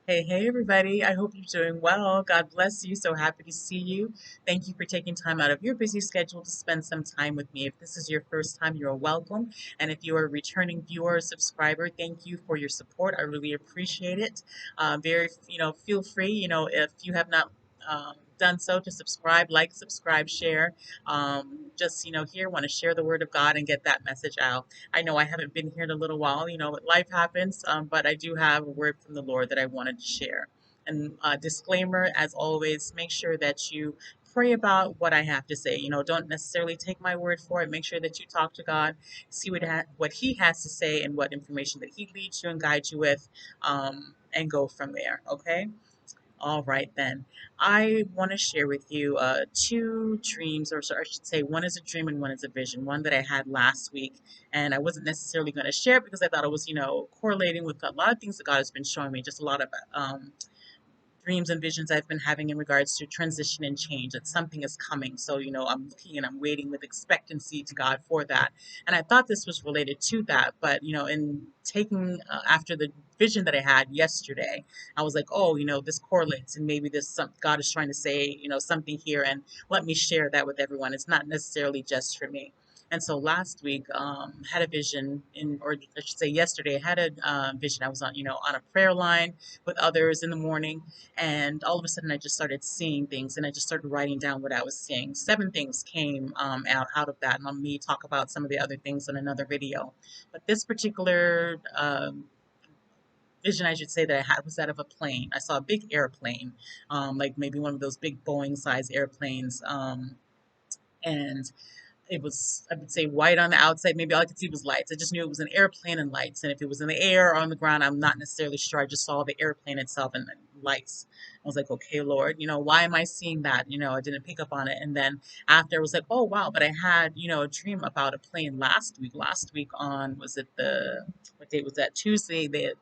Hey, everybody. I hope you're doing well. God bless you. So happy to see you. Thank you for taking time out of your busy schedule to spend some time with me. If this is your first time, you're welcome. And if you are a returning viewer or subscriber, thank you for your support. I really appreciate it. Feel free, if you have not done so, to subscribe, like, subscribe, share. Here, want to share the word of God and get that message out. I know I haven't been here in a little while, life happens, but I do have a word from the Lord that I wanted to share. And disclaimer, as always, make sure that you pray about what I have to say. Don't necessarily take my word for it. Make sure that you talk to God, see what He has to say, and what information that He leads you and guides you with, and go from there. Okay. All right, then. I want to share with you two dreams, or so I should say, one is a dream and one is a vision. One that I had last week, and I wasn't necessarily going to share it because I thought it was, correlating with a lot of things that God has been showing me, just a lot of dreams and visions I've been having in regards to transition and change, that something is coming. So, I'm looking and I'm waiting with expectancy to God for that. And I thought this was related to that, but, in taking after the vision that I had yesterday, I was like, oh, this correlates, and maybe God is trying to say, something here, and let me share that with everyone. It's not necessarily just for me. And so last week, had a vision or I should say yesterday, I had a vision. I was on a prayer line with others in the morning, and all of a sudden, I just started seeing things, and I just started writing down what I was seeing. Seven things came out of that, and let me talk about some of the other things in another video. But this particular vision, I should say, that I had was that of a plane. I saw a big airplane, like maybe one of those big Boeing size airplanes, and it was, I would say, white on the outside. Maybe all I could see was lights. I just knew it was an airplane and lights. And if it was in the air or on the ground, I'm not necessarily sure. I just saw the airplane itself and the lights. I was like, okay, Lord, why am I seeing that? I didn't pick up on it. And then after, I was like, oh, wow. But I had, a dream about a plane last week. Last week on, was it what date was that? Tuesday, the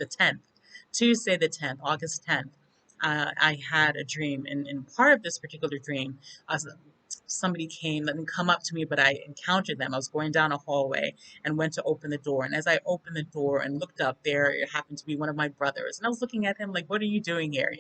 10th. Tuesday, the 10th, August 10th. I had a dream. And part of this particular dream, somebody came, didn't come up to me, but I encountered them. I was going down a hallway and went to open the door. And as I opened the door and looked up, there it happened to be one of my brothers. And I was looking at him like, what are you doing here?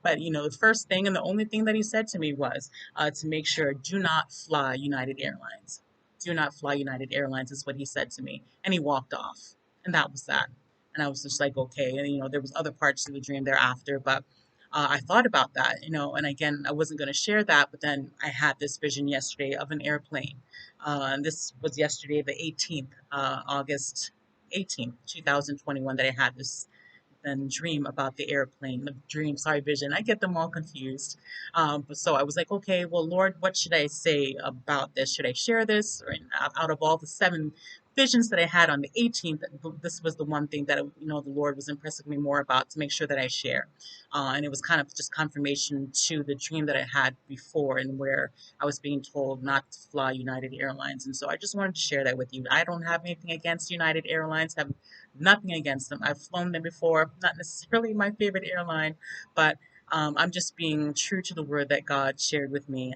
But the first thing and the only thing that he said to me was to make sure, do not fly United Airlines. Do not fly United Airlines is what he said to me. And he walked off. And that was that. And I was just like, okay. And there was other parts to the dream thereafter, but I thought about that, and again, I wasn't going to share that, but then I had this vision yesterday of an airplane. And this was yesterday, the 18th, August 18th, 2021, that I had this then dream about the airplane, the dream, sorry, vision. I get them all confused. But so I was like, okay, well, Lord, what should I say about this? Should I share this? Or out of all the seven visions that I had on the 18th, this was the one thing that, the Lord was impressing me more about to make sure that I share. And it was kind of just confirmation to the dream that I had before, and where I was being told not to fly United Airlines. And so I just wanted to share that with you. I don't have anything against United Airlines, have nothing against them. I've flown them before, not necessarily my favorite airline, but I'm just being true to the word that God shared with me.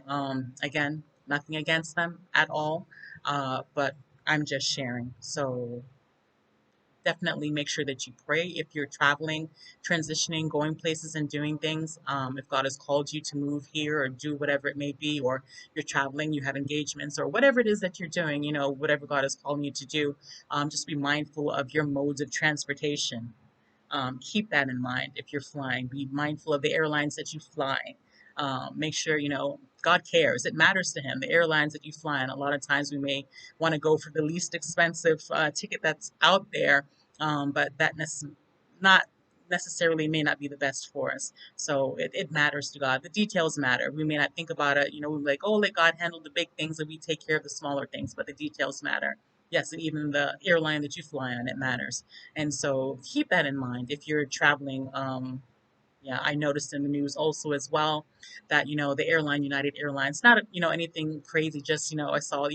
Again, nothing against them at all, but I'm just sharing. So definitely make sure that you pray if you're traveling, transitioning, going places and doing things. If God has called you to move here or do whatever it may be, or you're traveling, you have engagements, or whatever it is that you're doing, whatever God is calling you to do, just be mindful of your modes of transportation. Keep that in mind if you're flying. Be mindful of the airlines that you fly. Make sure, God cares. It matters to Him. The airlines that you fly on, a lot of times we may want to go for the least expensive ticket that's out there, but not necessarily may not be the best for us. So it matters to God. The details matter. We may not think about it, we're like, oh, let God handle the big things and we take care of the smaller things, but the details matter. Yes, and even the airline that you fly on, it matters. And so keep that in mind if you're traveling. Yeah, I noticed in the news also as well that, the airline, United Airlines, not, anything crazy, just, I saw,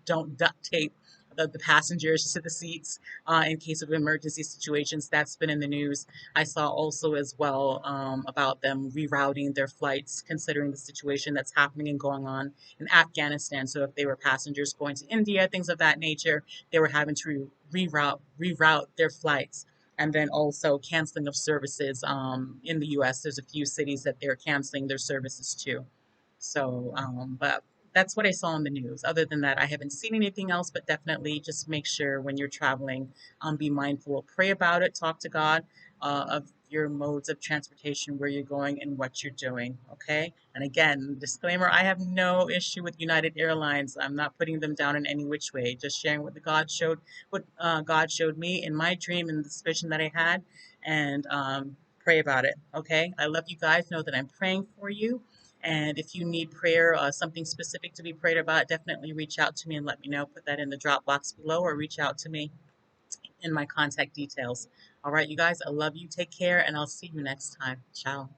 don't duct tape the passengers to the seats in case of emergency situations. That's been in the news. I saw also as well about them rerouting their flights, considering the situation that's happening and going on in Afghanistan. So if they were passengers going to India, things of that nature, they were having to reroute their flights. And then also canceling of services in the US. There's a few cities that they're canceling their services too. So, but that's what I saw in the news. Other than that, I haven't seen anything else, but definitely just make sure when you're traveling, be mindful, pray about it, talk to God of your modes of transportation, where you're going and what you're doing. Okay. And again, disclaimer, I have no issue with United Airlines. I'm not putting them down in any which way, just sharing what God showed me in my dream and this vision that I had, and pray about it. Okay. I love you guys. Know that I'm praying for you. And if you need prayer, something specific to be prayed about, definitely reach out to me and let me know. Put that in the drop box below or reach out to me in my contact details. All right, you guys, I love you. Take care, and I'll see you next time. Ciao.